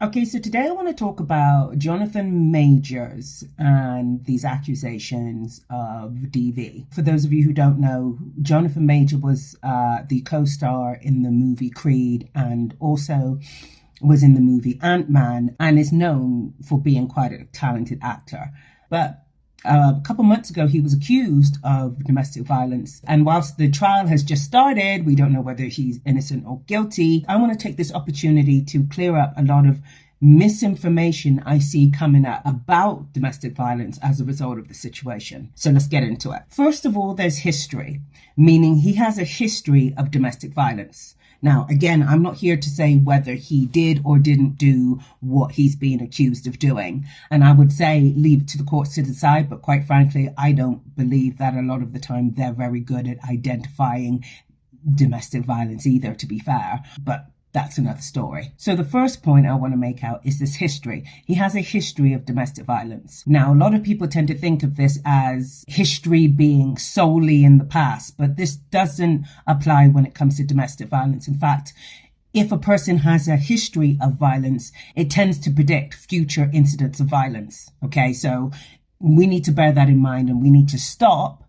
Okay, so today I want to talk about Jonathan Majors and these accusations of DV. For those of you who don't know, Jonathan Major was the co-star in the movie Creed and also was in the movie Ant-Man and is known for being quite a talented actor. But a couple months ago, he was accused of domestic violence. And whilst the trial has just started, we don't know whether he's innocent or guilty. I want to take this opportunity to clear up a lot of misinformation I see coming up about domestic violence as a result of the situation. So let's get into it. First of all, there's history, meaning he has a history of domestic violence. Now, again, I'm not here to say whether he did or didn't do what he's being accused of doing. And I would say leave it to the courts to decide. But quite frankly, I don't believe that a lot of the time they're very good at identifying domestic violence either, to be fair. But that's another story. So the first point I want to make out is this history. He has a history of domestic violence. Now, a lot of people tend to think of this as history being solely in the past, but this doesn't apply when it comes to domestic violence. In fact, if a person has a history of violence, it tends to predict future incidents of violence. Okay, so we need to bear that in mind and we need to stop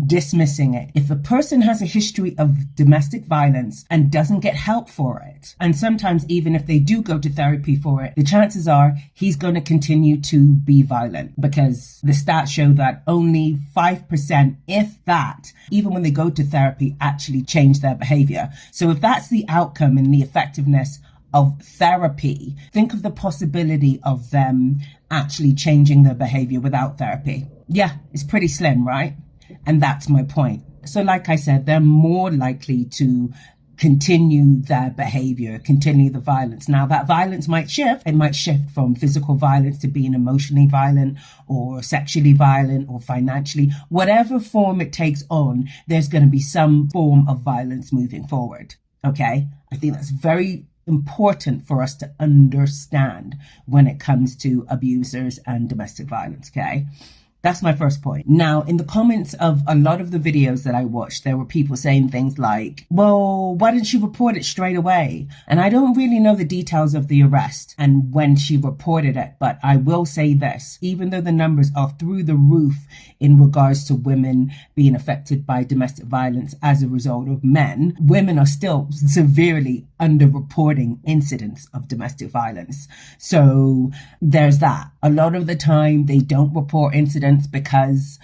dismissing it. If a person has a history of domestic violence and doesn't get help for it, and sometimes even if they do go to therapy for it, the chances are he's going to continue to be violent, because the stats show that only 5%, if that, even when they go to therapy, actually change their behavior. So if that's the outcome and the effectiveness of therapy, think of the possibility of them actually changing their behavior without therapy. Yeah, it's pretty slim, right? And that's my point. So like I said, they're more likely to continue their behavior, continue the violence. Now, that violence might shift. It might shift from physical violence to being emotionally violent or sexually violent or financially. Whatever form it takes on, there's going to be some form of violence moving forward. Okay? I think that's very important for us to understand when it comes to abusers and domestic violence. Okay? That's my first point. Now, in the comments of a lot of the videos that I watched, there were people saying things like, well, why didn't she report it straight away? And I don't really know the details of the arrest and when she reported it, but I will say this, even though the numbers are through the roof in regards to women being affected by domestic violence as a result of men, women are still severely underreporting incidents of domestic violence. So there's that. A lot of the time they don't report incidents because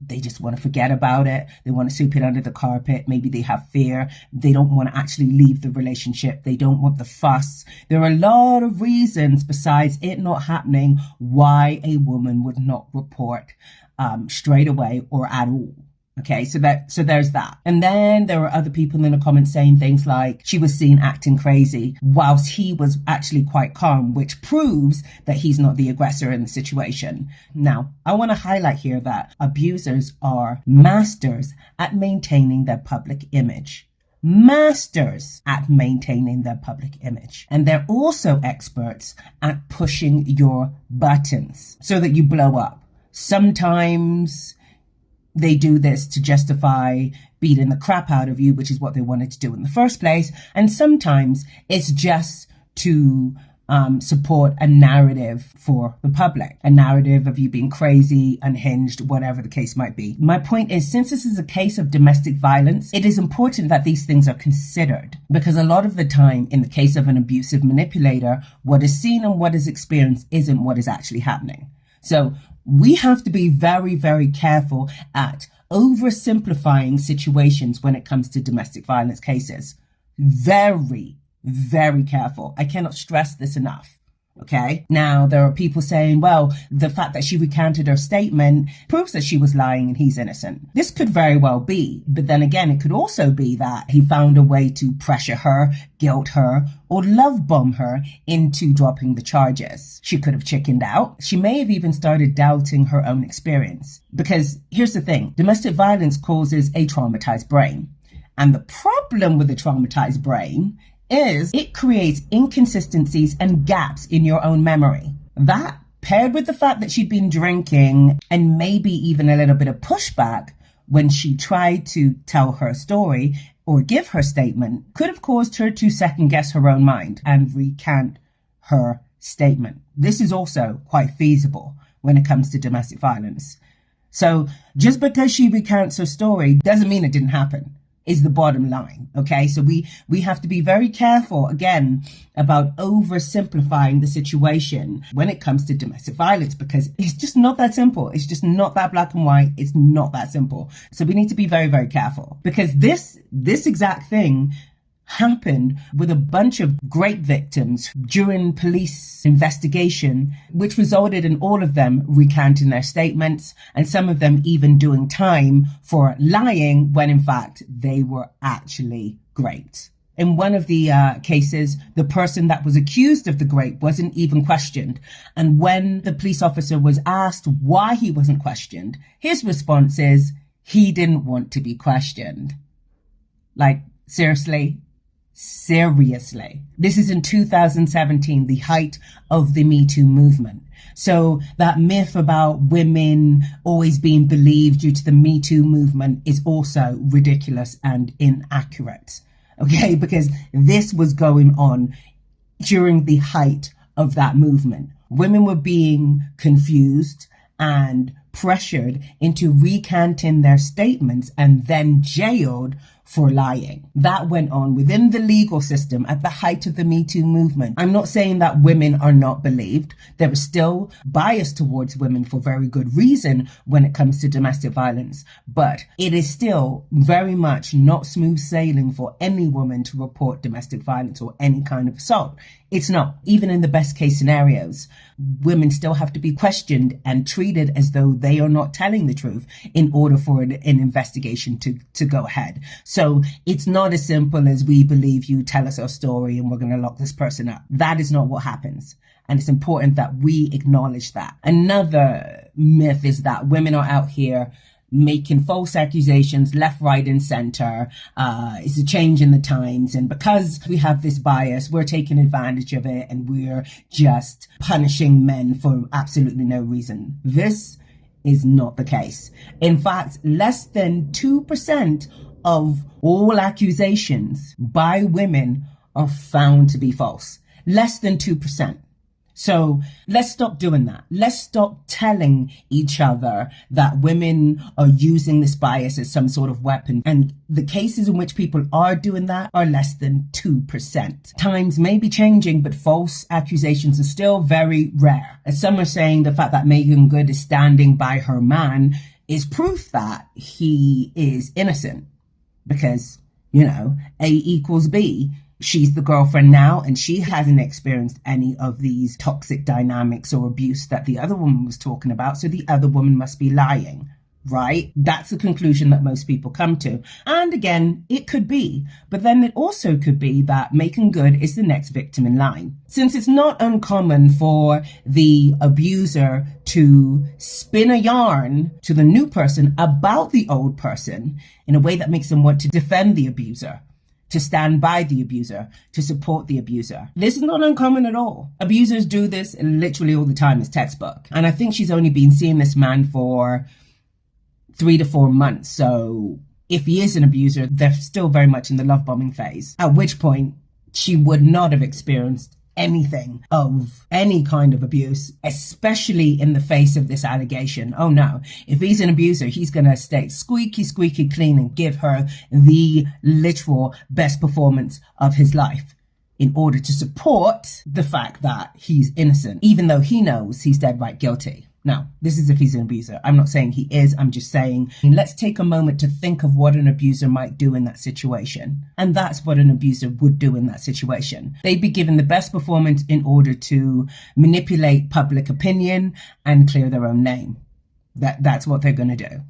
they just want to forget about it. They want to sweep it under the carpet. Maybe they have fear. They don't want to actually leave the relationship. They don't want the fuss. There are a lot of reasons besides it not happening why a woman would not report straight away or at all. Okay, so there's that. And then there were other people in the comments saying things like she was seen acting crazy whilst he was actually quite calm, which proves that he's not the aggressor in the situation. Now, I want to highlight here that abusers are masters at maintaining their public image. Masters at maintaining their public image. And they're also experts at pushing your buttons so that you blow up. Sometimes they do this to justify beating the crap out of you, which is what they wanted to do in the first place. And sometimes it's just to support a narrative for the public, a narrative of you being crazy, unhinged, whatever the case might be. My point is, since this is a case of domestic violence, it is important that these things are considered, because a lot of the time, in the case of an abusive manipulator, what is seen and what is experienced isn't what is actually happening. So we have to be very, very careful at oversimplifying situations when it comes to domestic violence cases. Very, very careful. I cannot stress this enough. Okay. Now, there are people saying, well, the fact that she recounted her statement proves that she was lying and he's innocent. This could very well be. But then again, it could also be that he found a way to pressure her, guilt her, or love bomb her into dropping the charges. She could have chickened out. She may have even started doubting her own experience. Because here's the thing, domestic violence causes a traumatized brain. And the problem with a traumatized brain is it creates inconsistencies and gaps in your own memory. That, paired with the fact that she'd been drinking and maybe even a little bit of pushback when she tried to tell her story or give her statement, could have caused her to second guess her own mind and recant her statement. This is also quite feasible when it comes to domestic violence. So just because she recounts her story doesn't mean it didn't happen, is the bottom line. Okay, so we have to be very careful, again, about oversimplifying the situation when it comes to domestic violence, because it's just not that simple. It's just not that black and white. It's not that simple. So we need to be very, very careful, because this exact thing happened with a bunch of great victims during police investigation, which resulted in all of them recanting their statements, and some of them even doing time for lying when in fact they were actually great. In one of the cases, the person that was accused of the grape wasn't even questioned. And when the police officer was asked why he wasn't questioned, his response is, he didn't want to be questioned. Like, seriously? Seriously. This is in 2017, the height of the Me Too movement. So that myth about women always being believed due to the Me Too movement is also ridiculous and inaccurate. Okay, because this was going on during the height of that movement. Women were being confused and pressured into recanting their statements and then jailed for lying. That went on within the legal system at the height of the Me Too movement. I'm not saying that women are not believed. There is still bias towards women for very good reason when it comes to domestic violence, but it is still very much not smooth sailing for any woman to report domestic violence or any kind of assault. It's not. Even in the best case scenarios, women still have to be questioned and treated as though they are not telling the truth in order for an investigation to go ahead. So it's not as simple as we believe you, tell us our story and we're going to lock this person up. That is not what happens. And it's important that we acknowledge that. Another myth is that women are out here making false accusations left, right, and center. It's a change in the times. And because we have this bias, we're taking advantage of it and we're just punishing men for absolutely no reason. This is not the case. In fact, less than 2% of all accusations by women are found to be false. Less than 2%. So let's stop doing that. Let's stop telling each other that women are using this bias as some sort of weapon. And the cases in which people are doing that are less than 2%. Times may be changing, but false accusations are still very rare. As some are saying, the fact that Meagan Good is standing by her man is proof that he is innocent. Because, you know, A equals B. She's the girlfriend now, and she hasn't experienced any of these toxic dynamics or abuse that the other woman was talking about. So the other woman must be lying, right? That's the conclusion that most people come to. And again, it could be. But then it also could be that Meagan Good is the next victim in line. Since it's not uncommon for the abuser to spin a yarn to the new person about the old person in a way that makes them want to defend the abuser, to stand by the abuser, to support the abuser. This is not uncommon at all. Abusers do this literally all the time. It's textbook. And I think she's only been seeing this man for 3 to 4 months. So if he is an abuser, they're still very much in the love bombing phase, at which point she would not have experienced anything of any kind of abuse, especially in the face of this allegation. Oh no, if he's an abuser, he's going to stay squeaky, squeaky clean and give her the literal best performance of his life in order to support the fact that he's innocent, even though he knows he's dead right guilty. Now, this is if he's an abuser. I'm not saying he is. I'm just saying, let's take a moment to think of what an abuser might do in that situation. And that's what an abuser would do in that situation. They'd be given the best performance in order to manipulate public opinion and clear their own name. That's what they're going to do.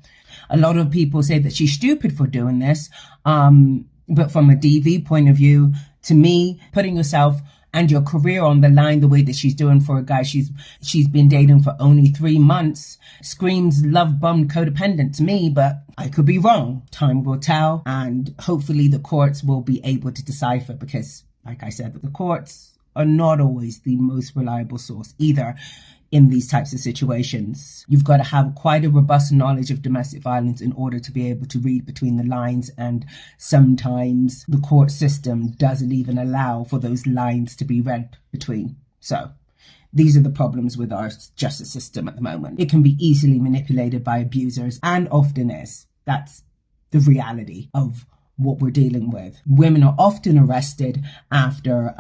A lot of people say that she's stupid for doing this. But from a DV point of view, to me, putting yourself and your career on the line the way that she's doing for a guy she's been dating for only 3 months screams love bummed codependent to me, but I could be wrong. Time will tell, and hopefully the courts will be able to decipher, because like I said, the courts are not always the most reliable source either. In these types of situations, you've got to have quite a robust knowledge of domestic violence in order to be able to read between the lines. And sometimes the court system doesn't even allow for those lines to be read between. So these are the problems with our justice system at the moment. It can be easily manipulated by abusers, and often is. That's the reality of what we're dealing with. Women are often arrested after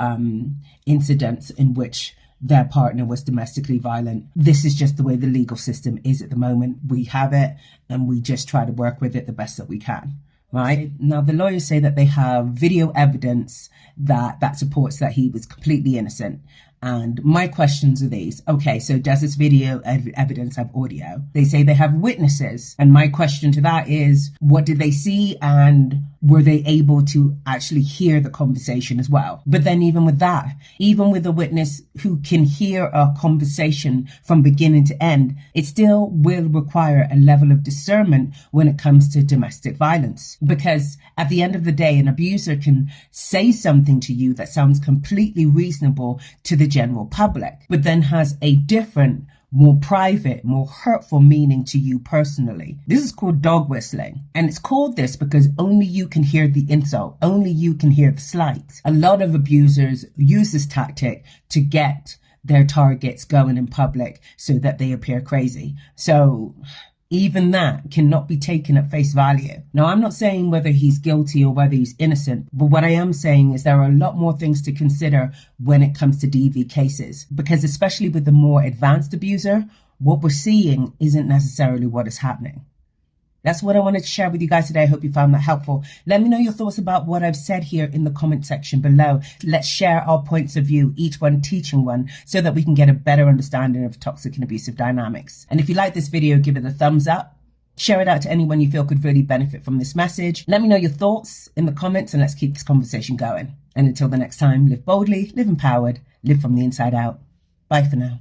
incidents in which their partner was domestically violent. This is just the way the legal system is at the moment. We have it, and we just try to work with it the best that we can. Right? Now, the lawyers say that they have video evidence that supports that he was completely innocent. And my questions are these. Okay, so does this video evidence have audio? They say they have witnesses. And my question to that is, what did they see, and were they able to actually hear the conversation as well? But then even with that, even with a witness who can hear a conversation from beginning to end, it still will require a level of discernment when it comes to domestic violence. Because at the end of the day, an abuser can say something to you that sounds completely reasonable to the general public, but then has a different, more private, more hurtful meaning to you personally. This is called dog whistling. And it's called this because only you can hear the insult. Only you can hear the slight. A lot of abusers use this tactic to get their targets going in public so that they appear crazy. So even that cannot be taken at face value. Now, I'm not saying whether he's guilty or whether he's innocent, but what I am saying is there are a lot more things to consider when it comes to DV cases, because especially with the more advanced abuser, what we're seeing isn't necessarily what is happening. That's what I wanted to share with you guys today. I hope you found that helpful. Let me know your thoughts about what I've said here in the comment section below. Let's share our points of view, each one teaching one, so that we can get a better understanding of toxic and abusive dynamics. And if you like this video, give it a thumbs up. Share it out to anyone you feel could really benefit from this message. Let me know your thoughts in the comments, and let's keep this conversation going. And until the next time, live boldly, live empowered, live from the inside out. Bye for now.